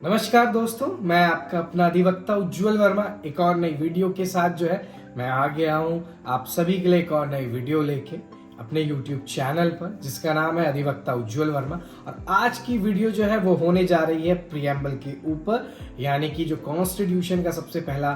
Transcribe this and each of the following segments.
नमस्कार दोस्तों, मैं आपका अपना अधिवक्ता उज्जवल वर्मा एक और नई वीडियो के साथ मैं आ गया हूँ आप सभी के लिए एक और नई वीडियो लेके अपने YouTube चैनल पर, जिसका नाम है अधिवक्ता उज्जवल वर्मा। और आज की वीडियो वो होने जा रही है प्रीएम्बल के ऊपर, यानी कि जो कॉन्स्टिट्यूशन का सबसे पहला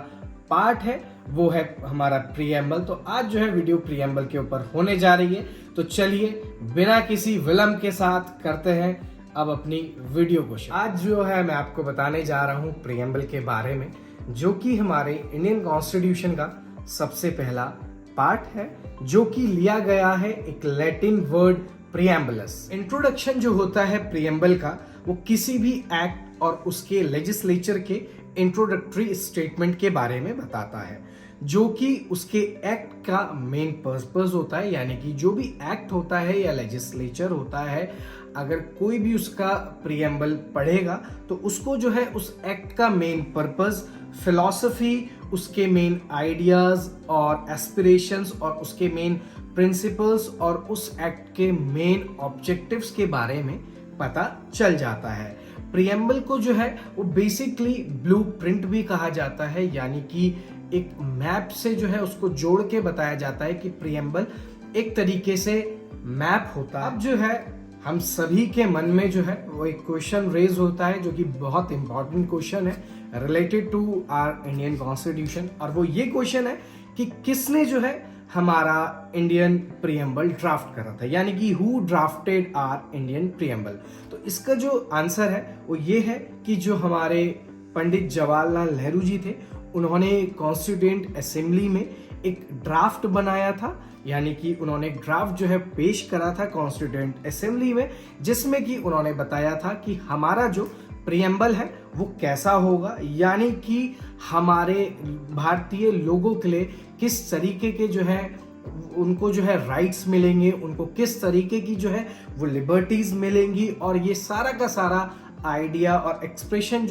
पार्ट है वो है हमारा प्रीएम्बल। तो आज वीडियो प्रीएम्बल के ऊपर होने जा रही है। तो चलिए बिना किसी विलंब के साथ करते हैं अब अपनी वीडियो को। आज मैं आपको बताने जा रहा हूँ प्रीएम्बल के बारे में, जो कि हमारे इंडियन कॉन्स्टिट्यूशन का सबसे पहला पार्ट है, जो कि लिया गया है एक लैटिन वर्ड प्रीएम्बलस। इंट्रोडक्शन जो होता है प्रीएम्बल का, वो किसी भी एक्ट और उसके लेजिस्लेचर के इंट्रोडक्टरी स्टेटमेंट के बारे में बताता है, जो कि उसके एक्ट का मेन पर्पस होता है। यानी कि जो भी एक्ट होता है या लेजिस्लेचर होता है, अगर कोई भी उसका प्रीएम्बल पढ़ेगा तो उसको उस एक्ट का मेन पर्पस, फिलॉसफी, उसके मेन आइडियाज और एस्पिरेशंस और उसके मेन प्रिंसिपल्स और उस एक्ट के मेन ऑब्जेक्टिव्स के बारे में पता चल जाता है। प्रीएम्बल को वो बेसिकली ब्लूप्रिंट भी कहा जाता है, यानी कि एक मैप से उसको जोड़ के बताया जाता है कि प्रीएम्बल एक तरीके से मैप होता है। अब हम सभी के मन में वो एक क्वेश्चन रेज होता है, जो कि बहुत इंपॉर्टेंट क्वेश्चन है related to our Indian constitution. और वो ये क्वेश्चन है कि किसने हमारा इंडियन प्रीएम्बल ड्राफ्ट करा था, यानी कि who drafted our Indian preamble. तो इसका जो आंसर है वो ये है कि जो हमारे पंडित जवाहरलाल नेहरू जी थे, उन्होंने कॉन्स्टिट्यूएंट असेंबली में एक ड्राफ्ट बनाया था, यानी कि उन्होंने एक ड्राफ्ट पेश करा था कॉन्स्टिट्यूएंट असेंबली में, जिसमें कि उन्होंने बताया था कि हमारा जो प्रीएम्बल है वो कैसा होगा, यानी कि हमारे भारतीय लोगों के लिए किस तरीके के उनको राइट्स मिलेंगे, उनको किस तरीके की वो लिबर्टीज मिलेंगी। और ये सारा का सारा आइडिया और एक्सप्रेशन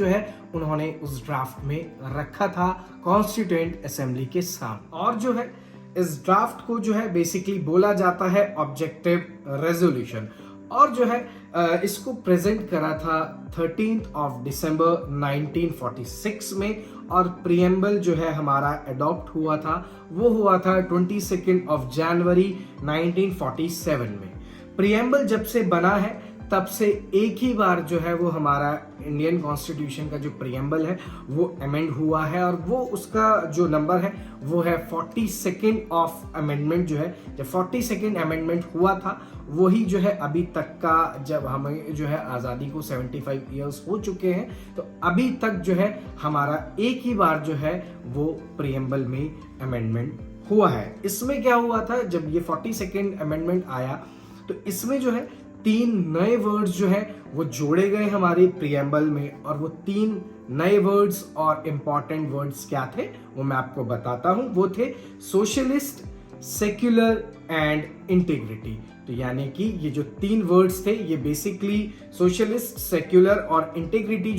उन्होंने उस ड्राफ्ट में रखा था कॉन्स्टिट्यूएंट असेंबली के सामने। और इस ड्राफ्ट को बेसिकली बोला जाता है ऑब्जेक्टिव रेजोल्यूशन। और इसको प्रेजेंट करा था 13th of December 1946 में। और प्रीएम्बल हमारा अडॉप्ट हुआ था, वो हुआ था 22nd of January 1947 में। प्रीएम्बल जब से बना है तब से एक ही बार वो हमारा इंडियन कॉन्स्टिट्यूशन का जो प्रीएम्बल है वो अमेंड हुआ है, और वो उसका जो नंबर है वो है 42nd ऑफ अमेंडमेंट। जब 42nd अमेंडमेंट हुआ था, वही अभी तक का, जब हमें आज़ादी को 75 ईयर्स हो चुके हैं, तो अभी तक हमारा एक ही बार वो प्रीएम्बल में अमेंडमेंट हुआ है। इसमें क्या हुआ था, जब ये 42nd अमेंडमेंट आया तो इसमें 3 नए वर्ड्स वो जोड़े गए हमारे प्रीएम्बल में। और वो 3 नए वर्ड्स और इंपॉर्टेंट वर्ड्स क्या थे वो मैं आपको बताता हूं। वो थे सोशलिस्ट, सेक्युलर एंड इंटीग्रिटी। तो यानी कि ये जो 3 वर्ड्स थे, ये बेसिकली सोशलिस्ट, सेक्युलर और इंटीग्रिटी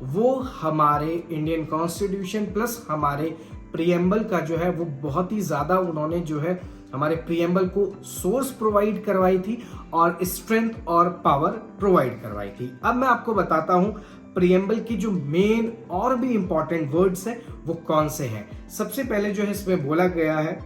वो हमारे इंडियन कॉन्स्टिट्यूशन प्लस हमारे प्रीएम्बल का वो बहुत ही ज्यादा उन्होंने हमारे प्रीएम्बल को सोर्स प्रोवाइड करवाई थी और स्ट्रेंथ और पावर प्रोवाइड करवाई थी। अब मैं आपको बताता हूं प्रीएम्बल की जो मेन और भी इंपॉर्टेंट वर्ड्स हैं वो कौन से हैं। सबसे पहले इसमें बोला गया है,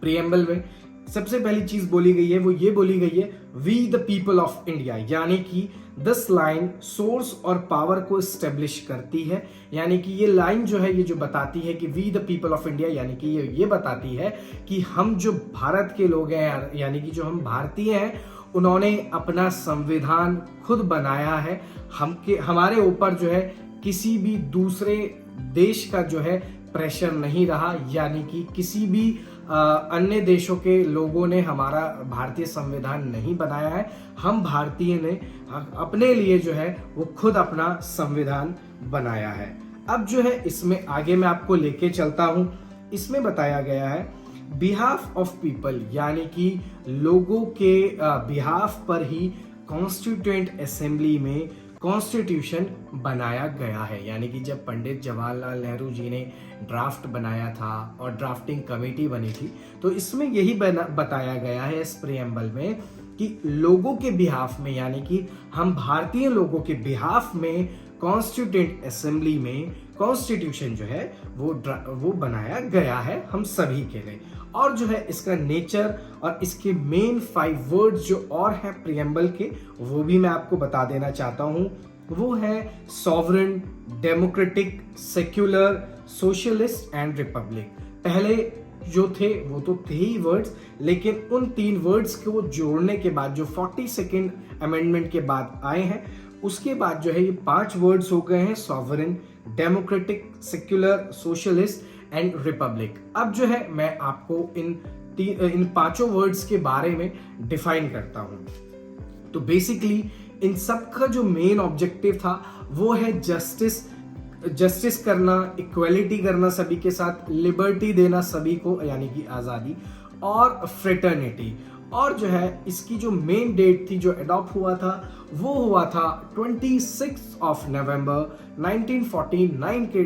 प्रीएम्बल में सबसे पहली चीज बोली गई है वो ये बोली गई है, we the people of India. यानी कि दिस लाइन सोर्स और पावर को स्टेब्लिश करती है। यानी कि ये लाइन ये जो बताती है कि we the people of India, यानी कि ये बताती है कि हम जो भारत के लोग हैं, यानी कि जो हम भारतीय हैं, उन्होंने अपना संविधान खुद बनाया है। हमारे ऊपर किसी भी दूसरे देश का प्रेशर नहीं रहा, यानी कि किसी भी अन्य देशों के लोगों ने हमारा भारतीय संविधान नहीं बनाया है। हम भारतीय ने अपने लिए वो खुद अपना संविधान बनाया है। अब इसमें आगे मैं आपको लेके चलता हूं। इसमें बताया गया है बिहाफ ऑफ पीपल, यानी कि लोगों के बिहाफ पर ही कॉन्स्टिट्यूएंट असेंबली में कॉन्स्टिट्यूशन बनाया गया है। यानी कि जब पंडित जवाहरलाल नेहरू जी ने ड्राफ्ट बनाया था और ड्राफ्टिंग कमेटी बनी थी, तो इसमें यही बताया गया है इस प्रीएम्बल में कि लोगों के बिहाफ में, यानी कि हम भारतीय लोगों के बिहाफ में कॉन्स्टिट्यूएंट असेंबली में कॉन्स्टिट्यूशन जो है वो बनाया गया है हम सभी के लिए। और जो है इसका नेचर और इसके मेन 5 वर्ड्स जो और है प्रियम्बल के, वो भी मैं आपको बता देना चाहता हूं। वो है sovereign, democratic, secular, socialist and Republic. पहले जो थे वो तो थे ही वर्ड्स, लेकिन उन 3 वर्ड्स को जोड़ने के बाद जो 42nd अमेंडमेंट के बाद आए हैं, उसके बाद जो है ये 5 वर्ड्स हो गए हैं, sovereign, democratic, secular, socialist and Republic. अब जो है मैं आपको इन 5 वर्ड्स के बारे में डिफाइन करता हूं। तो बेसिकली इन सब का जो मेन ऑब्जेक्टिव था वो है जस्टिस करना, इक्वलिटी करना सभी के साथ, लिबर्टी देना सभी को यानी कि आज़ादी, और फ्रेटर्निटी। और जो है इसकी जो मेन डेट थी जो अडॉप्ट हुआ था वो हुआ था 26 ऑफ नवंबर 1949 के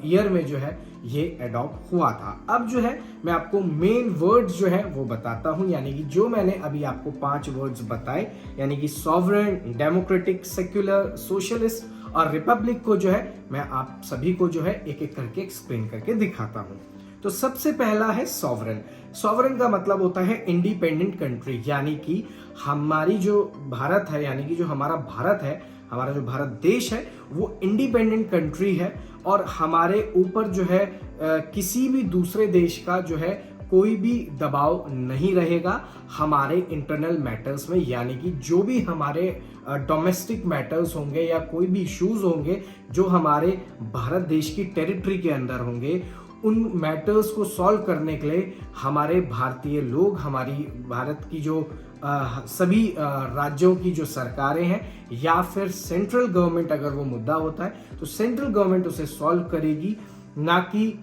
ईयर में जो है ये अडॉप्ट हुआ था। अब जो है मैं आपको मेन वर्ड्स जो है वो बताता हूं, यानी कि जो मैंने अभी आपको 5 वर्ड्स बताए, यानी कि सॉवरेन, डेमोक्रेटिक, सेक्युलर, सोशलिस्ट और रिपब्लिक को जो है मैं आप सभी को जो है एक एक करके एक्सप्लेन करके दिखाता हूं। तो सबसे पहला है सॉवरेन। सॉवरेन का मतलब होता है इंडिपेंडेंट कंट्री, यानी कि हमारी जो भारत है, यानी कि जो हमारा भारत है, हमारा जो भारत देश है वो इंडिपेंडेंट कंट्री है और हमारे ऊपर जो है किसी भी दूसरे देश का जो है कोई भी दबाव नहीं रहेगा हमारे इंटरनल मैटर्स में, यानी कि जो भी हमारे डोमेस्टिक मैटर्स होंगे या कोई भी इश्यूज होंगे जो हमारे भारत देश की टेरिटरी के अंदर होंगे, उन मैटर्स को सॉल्व करने के लिए हमारे भारतीय लोग, हमारी भारत की जो सभी राज्यों की जो सरकारें हैं या फिर सेंट्रल गवर्नमेंट अगर वो मुद्दा होता है तो सेंट्रल गवर्नमेंट उसे सॉल्व करेगी, ना कि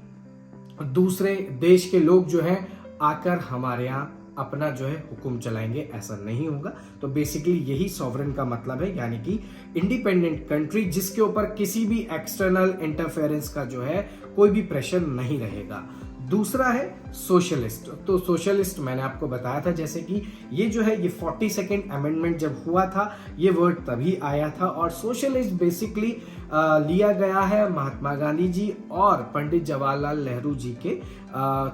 दूसरे देश के लोग जो हैं आकर हमारे यहाँ अपना जो है हुक्म चलाएंगे, ऐसा नहीं होगा। तो बेसिकली यही सॉवरेन का मतलब है, यानी कि इंडिपेंडेंट कंट्री जिसके ऊपर किसी भी एक्सटर्नल इंटरफेरेंस का जो है कोई भी प्रेशर नहीं रहेगा। दूसरा है सोशलिस्ट। तो सोशलिस्ट मैंने आपको बताया था जैसे कि ये जो है ये 42nd अमेंडमेंट जब हुआ था ये वर्ड तभी आया था, और सोशलिस्ट बेसिकली लिया गया है महात्मा गांधी जी और पंडित जवाहरलाल नेहरू जी के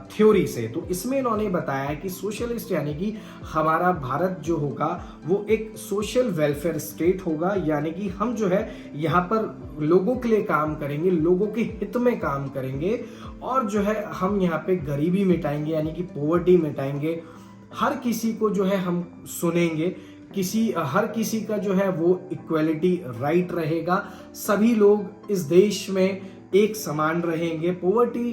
थ्योरी से। तो इसमें इन्होंने बताया है कि सोशलिस्ट यानी कि हमारा भारत जो होगा वो एक सोशल वेलफेयर स्टेट होगा, यानी कि हम जो है यहाँ पर लोगों के लिए काम करेंगे, लोगों के हित में काम करेंगे, और जो है हम यहाँ पे गरीबी मिटाएंगे यानी कि पॉवर्टी मिटाएंगे, हर किसी को जो है हम सुनेंगे, हर किसी का जो है वो इक्वलिटी राइट रहेगा, सभी लोग इस देश में एक समान रहेंगे, पॉवर्टी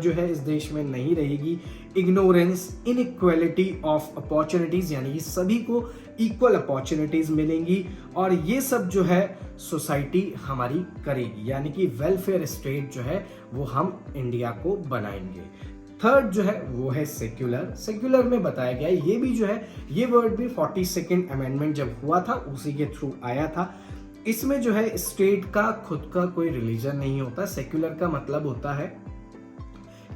जो है इस देश में नहीं रहेगी, इग्नोरेंस, इनइक्वालिटी ऑफ अपॉर्चुनिटीज यानी कि सभी को इक्वल अपॉर्चुनिटीज मिलेंगी, और ये सब जो है सोसाइटी हमारी करेगी, यानी कि वेलफेयर स्टेट जो है वो हम इंडिया को बनाएंगे। थर्ड जो है वो है सेक्युलर। सेक्युलर में बताया गया ये भी जो है ये वर्ड भी 42nd अमेंडमेंट जब हुआ था उसी के थ्रू आया था। इसमें जो है स्टेट का खुद का कोई रिलीजन नहीं होता। सेक्युलर का मतलब होता है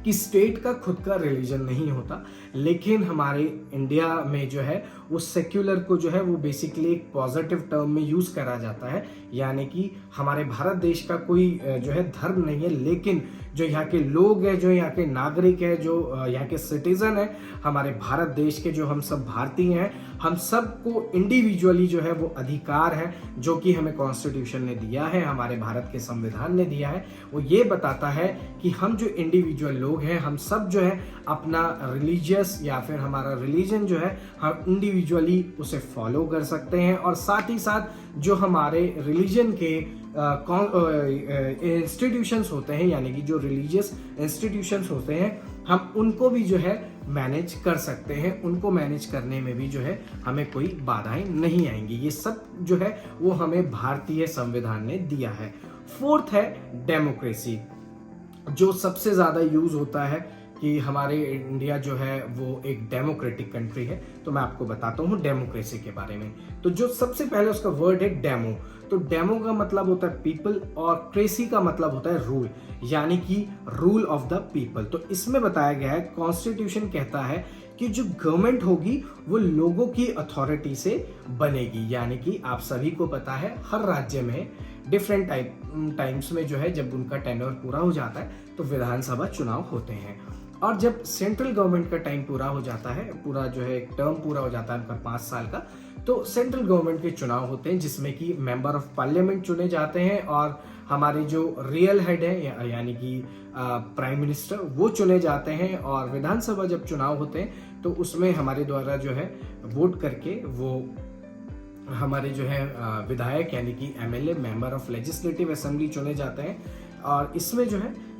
कि स्टेट का खुद का रिलीजन नहीं होता, लेकिन हमारे इंडिया में जो है वो सेक्युलर को जो है वो बेसिकली एक पॉजिटिव टर्म में यूज करा जाता है, यानी कि हमारे भारत देश का कोई जो है धर्म नहीं है, लेकिन जो यहाँ के लोग हैं, जो यहाँ के नागरिक हैं, जो यहाँ के सिटीजन हैं, हमारे भारत देश के जो हम सब भारतीय हैं, हम सबको इंडिविजुअली जो है वो अधिकार है जो कि हमें कॉन्स्टिट्यूशन ने दिया है, हमारे भारत के संविधान ने दिया है। वो ये बताता है कि हम जो इंडिविजुअल लोग हैं हम सब जो है अपना रिलीजियस या फिर हमारा रिलीजन जो है हम इंडिविजुअली उसे फॉलो कर सकते हैं, और साथ ही साथ जो हमारे रिलीजन के इंस्टीट्यूशंस होते हैं यानी कि जो रिलीजियस इंस्टीट्यूशंस होते हैं हम उनको भी जो है मैनेज कर सकते हैं, उनको मैनेज करने में भी जो है हमें कोई बाधाएं नहीं आएंगी। ये सब जो है वो हमें भारतीय संविधान ने दिया है। फोर्थ है डेमोक्रेसी, जो सबसे ज्यादा यूज होता है कि हमारे इंडिया जो है वो एक डेमोक्रेटिक कंट्री है। तो मैं आपको बताता हूँ डेमोक्रेसी के बारे में। तो जो सबसे पहले उसका वर्ड है डेमो। तो डेमो का मतलब होता है पीपल और क्रेसी का मतलब होता है रूल, यानी कि रूल ऑफ द पीपल। तो इसमें बताया गया है कॉन्स्टिट्यूशन कहता है कि जो गवर्नमेंट होगी वो लोगों की अथॉरिटी से बनेगी। यानी कि आप सभी को पता है हर राज्य में डिफरेंट टाइम्स में जो है जब उनका टेन्योर पूरा हो जाता है तो विधानसभा चुनाव होते हैं, और जब सेंट्रल गवर्नमेंट का टाइम पूरा हो जाता है, पूरा जो है एक टर्म पूरा हो जाता है उनका 5 साल का, तो सेंट्रल गवर्नमेंट के चुनाव होते हैं जिसमें कि मेंबर ऑफ पार्लियामेंट चुने जाते हैं और हमारे जो रियल हेड है यानी कि प्राइम मिनिस्टर वो चुने जाते हैं। और विधानसभा जब चुनाव होते हैं तो उसमें हमारे द्वारा जो है वोट करके वो हमारे जो है विधायक यानी कि MLA member of legislative assembly चुने जाते हैं। और इसमें जो है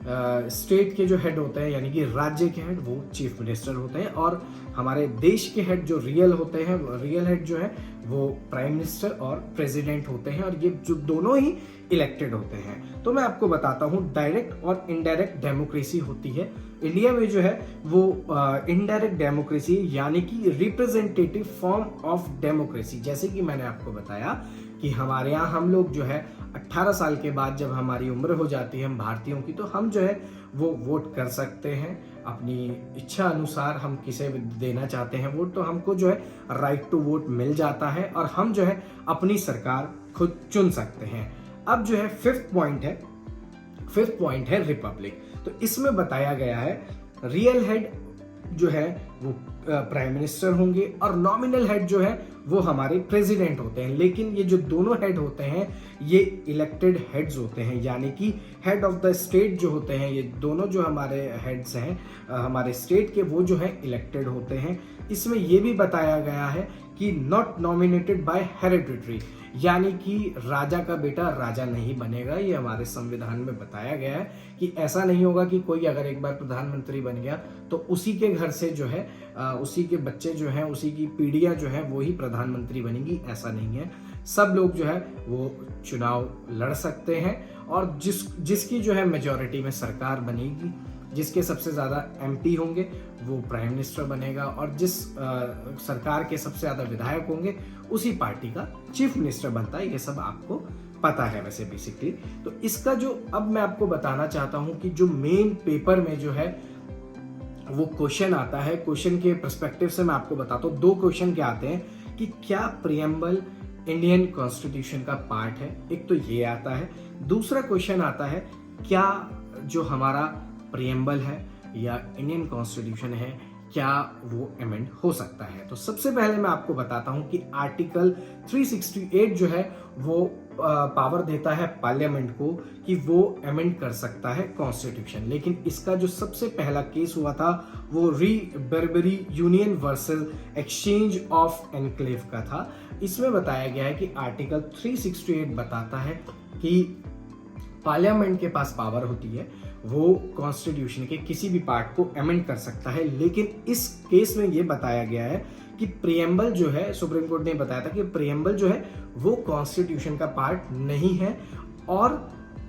स्टेट के जो हेड होते हैं यानी कि राज्य के हेड वो चीफ मिनिस्टर होते हैं, और हमारे देश के हेड जो रियल होते हैं, रियल हेड जो है वो प्राइम मिनिस्टर और प्रेसिडेंट होते हैं, और ये जो दोनों ही इलेक्टेड होते हैं। तो मैं आपको बताता हूँ डायरेक्ट और इनडायरेक्ट डेमोक्रेसी होती है इंडिया में जो है वो इनडायरेक्ट डेमोक्रेसी यानी कि रिप्रेजेंटेटिव फॉर्म ऑफ डेमोक्रेसी। जैसे कि मैंने आपको बताया कि हमारे यहाँ हम लोग जो है 18 साल के बाद जब हमारी उम्र हो जाती है हम भारतीयों की, तो हम जो है वो वोट कर सकते हैं अपनी इच्छा अनुसार। हम किसे देना चाहते हैं वोट तो हमको जो है राइट टू वोट मिल जाता है और हम जो है अपनी सरकार खुद चुन सकते हैं। अब जो है फिफ्थ पॉइंट है रिपब्लिक। तो इसमें बताया गया है रियल हेड जो है वो प्राइम मिनिस्टर होंगे और नॉमिनल हेड जो है वो हमारे प्रेसिडेंट होते हैं। लेकिन ये जो दोनों हेड होते हैं ये इलेक्टेड हेड्स होते हैं, यानी कि हेड ऑफ द स्टेट जो होते हैं, ये दोनों जो हमारे हेड्स हैं हमारे स्टेट के, वो जो है इलेक्टेड होते हैं। इसमें ये भी बताया गया है कि नॉट नॉमिनेटेड बाय हेरिडिटरी, यानी कि राजा का बेटा राजा नहीं बनेगा। ये हमारे संविधान में बताया गया है कि ऐसा नहीं होगा कि कोई अगर एक बार प्रधानमंत्री बन गया तो उसी के घर से जो है उसी के बच्चे जो हैं, उसी की पीढ़ियां जो है वो ही प्रधानमंत्री बनेंगी, ऐसा नहीं है। सब लोग जो है वो चुनाव लड़ सकते हैं और जिसकी जो है मेजॉरिटी में सरकार बनेगी, जिसके सबसे ज्यादा एमपी होंगे वो प्राइम मिनिस्टर बनेगा, और जिस सरकार के सबसे ज्यादा विधायक होंगे उसी पार्टी का चीफ मिनिस्टर बनता है। ये सब आपको पता है वैसे बेसिकली। तो इसका जो अब मैं आपको बताना चाहता हूं कि जो मेन पेपर में जो है वो क्वेश्चन आता है, क्वेश्चन के पर्सपेक्टिव से मैं आपको बताता हूँ। 2 क्वेश्चन क्या आते हैं कि क्या प्रियम्बल इंडियन कॉन्स्टिट्यूशन का पार्ट है, एक तो ये आता है। दूसरा क्वेश्चन आता है क्या जो हमारा प्रियम्बल है या इंडियन कॉन्स्टिट्यूशन है क्या वो अमेंड हो सकता है। तो सबसे पहले मैं आपको बताता हूं कि आर्टिकल 368 जो है वो पावर देता है पार्लियामेंट को कि वो अमेंड कर सकता है कॉन्स्टिट्यूशन। लेकिन इसका जो सबसे पहला केस हुआ था वो री Barbari union versus exchange of enclave का था। इसमें बताया गया है कि आर्टिकल 368 बताता है कि पार्लियामेंट के पास पावर होती है, वो कॉन्स्टिट्यूशन के किसी भी पार्ट को अमेंड कर सकता है। लेकिन इस केस में ये बताया गया है कि प्रियम्बल जो है, सुप्रीम कोर्ट ने बताया था कि प्रियम्बल जो है वो कॉन्स्टिट्यूशन का पार्ट नहीं है और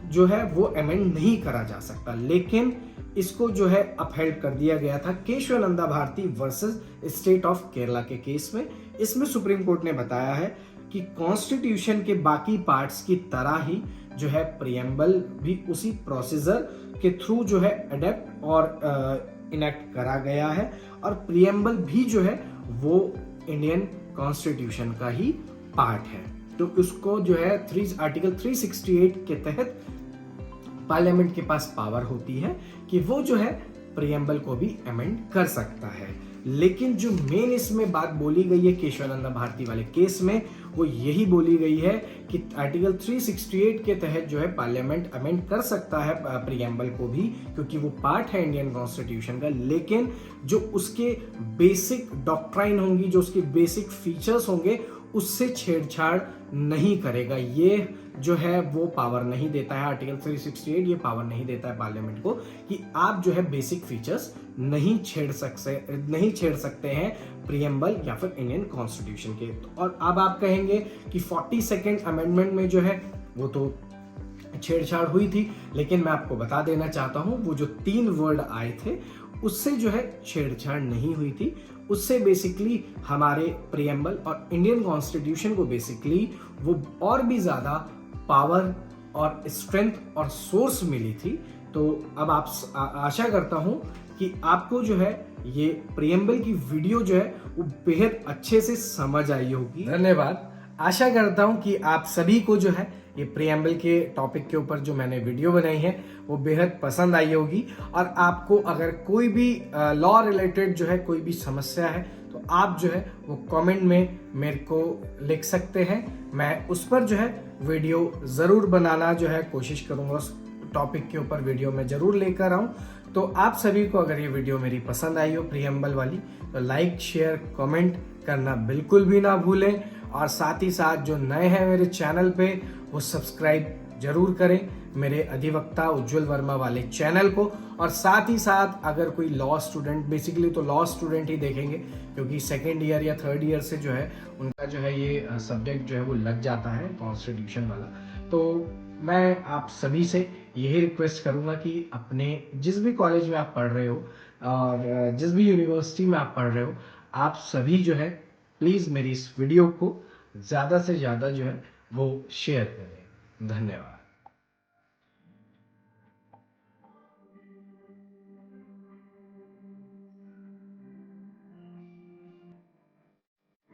जो है वो अमेंड नहीं करा जा सकता। लेकिन इसको जो है अपहेल्ड कर दिया गया था Kesavananda Bharati versus state of Kerala के केस में। इसमें सुप्रीम कोर्ट ने बताया है कि कॉन्स्टिट्यूशन के बाकी पार्ट्स की तरह ही जो है प्रियम्बल भी उसी प्रोसीजर के थ्रू जो है अडेप्ट और इनेक्ट करा गया है, और प्रियम्बल भी जो है वो इंडियन कॉन्स्टिट्यूशन का ही पार्ट है। तो उसको जो है आर्टिकल 368 के तहत पार्लियामेंट के पास पावर होती है कि वो जो है प्रियम्बल को भी अमेंड कर सकता है। लेकिन जो मेन इसमें बात बोली गई है केशवानंदा भारती वाले केस में वो यही बोली गई है कि आर्टिकल 368 के तहत जो है पार्लियामेंट अमेंड कर सकता है प्रियम्बल को भी, क्योंकि वो पार्ट है इंडियन कॉन्स्टिट्यूशन का। लेकिन जो उसके बेसिक डॉक्ट्राइन होंगी, जो उसके बेसिक फीचर्स होंगे, उससे छेड़छाड़ नहीं करेगा। ये जो है वो पावर नहीं देता है आर्टिकल 368, ये पावर नहीं देता है पार्लियामेंट को कि आप जो है बेसिक फीचर्स नहीं छेड़ सकते हैं प्रियम्बल या फिर इंडियन कॉन्स्टिट्यूशन के। और अब आप कहेंगे कि 42nd अमेंडमेंट में जो है वो तो छेड़छाड़ हुई थी, लेकिन मैं आपको बता देना चाहता हूं वो जो 3 वर्ड आए थे उससे जो है छेड़छाड़ नहीं हुई थी। उससे बेसिकली हमारे प्रियम्बल और इंडियन कॉन्स्टिट्यूशन को बेसिकली वो और भी ज्यादा पावर और स्ट्रेंथ और सोर्स मिली थी। तो अब आप आशा करता हूं कि आपको जो है ये प्रियम्बल की वीडियो जो है वो बेहद अच्छे से समझ आई होगी। धन्यवाद। आशा करता हूँ कि आप सभी को जो है ये प्रियम्बल के टॉपिक के ऊपर जो मैंने वीडियो बनाई है वो बेहद पसंद आई होगी। और आपको अगर कोई भी लॉ रिलेटेड जो है कोई भी समस्या है तो आप जो है वो कमेंट में मेरे को लिख सकते हैं। मैं उस पर जो है वीडियो ज़रूर बनाना जो है कोशिश करूँगा, उस टॉपिक के ऊपर वीडियो में ज़रूर लेकर आऊँ। तो आप सभी को अगर ये वीडियो मेरी पसंद आई हो प्रियम्बल वाली तो लाइक शेयर कमेंट करना बिल्कुल भी ना भूलें। और साथ ही साथ जो नए हैं मेरे चैनल पे वो सब्सक्राइब जरूर करें मेरे अधिवक्ता उज्जवल वर्मा वाले चैनल को। और साथ ही साथ अगर कोई लॉ स्टूडेंट, बेसिकली तो लॉ स्टूडेंट ही देखेंगे क्योंकि सेकेंड ईयर या थर्ड ईयर से जो है उनका जो है ये सब्जेक्ट जो है वो लग जाता है कॉन्स्टिट्यूशन वाला। तो मैं आप सभी से यही रिक्वेस्ट करूंगा कि अपने जिस भी कॉलेज में आप पढ़ रहे हो और जिस भी यूनिवर्सिटी में आप पढ़ रहे हो, आप सभी जो है प्लीज़ मेरी इस वीडियो को ज़्यादा से ज़्यादा जो है वो शेयर करें। धन्यवाद।